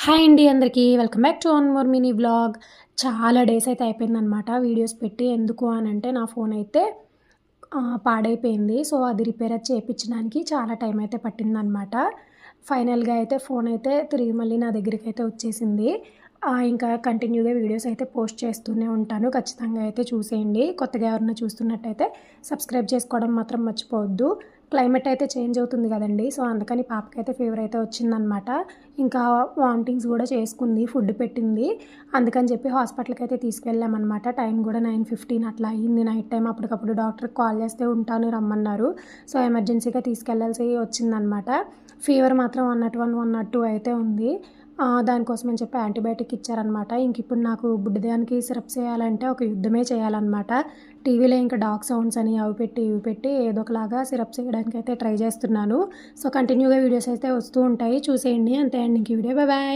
Hi అండి అందరికీ welcome back to one more mini vlog. చాలా డేస్ అయితే అయిపోయిందనమాట వీడియోస్ పెట్టి. ఎందుకు అని అంటే నా ఫోన్ అయితే పాడైపోయింది. సో అది రిపేర్ చేయించడానికి చాలా టైం అయితే పట్టిందనమాట. ఫైనల్గా అయితే ఫోన్ అయితే తిరిగి మళ్ళీ నా దగ్గరికి అయితే వచ్చేసింది. ఇంకా కంటిన్యూగా వీడియోస్ అయితే పోస్ట్ చేస్తూనే ఉంటాను. ఖచ్చితంగా అయితే చూసేయండి. కొత్తగా ఎవరైనా చూస్తున్నట్టయితే సబ్స్క్రైబ్ చేసుకోవడం మాత్రం మర్చిపోవద్దు. క్లైమేట్ అయితే చేంజ్ అవుతుంది కదండి. సో అందుకని పాపకైతే ఫీవర్ అయితే వచ్చిందనమాట. ఇంకా వామిటింగ్స్ కూడా చేసుకుంది, ఫుడ్ పెట్టింది. అందుకని చెప్పి హాస్పిటల్కి అయితే తీసుకెళ్ళామన్నమాట. టైం కూడా 9:15 అట్లా అయ్యింది నైట్ టైం. అప్పటికప్పుడు డాక్టర్కి కాల్ చేస్తే ఉంటాను రమ్మన్నారు. సో ఎమర్జెన్సీగా తీసుకెళ్లాల్సి వచ్చిందనమాట. ఫీవర్ మాత్రం 101, 102 అయితే ఉంది. దానికోసం అని చెప్పి యాంటీబయాటిక్ ఇచ్చారనమాట. ఇంక ఇప్పుడు నాకు బుడ్డదానికి సిరప్స్ వేయాలంటే ఒక యుద్ధమే చేయాలన్నమాట. టీవీలో ఇంకా డాగ్ సౌండ్స్ అని అవి పెట్టి ఇవి పెట్టి ఏదో ఒకలాగా సిరప్స్ వేయడానికి అయితే ట్రై చేస్తున్నాను. సో కంటిన్యూగా వీడియోస్ అయితే వస్తూ ఉంటాయి, చూసేయండి. అంతే అండి. ఇంక వీడియో బాయ్.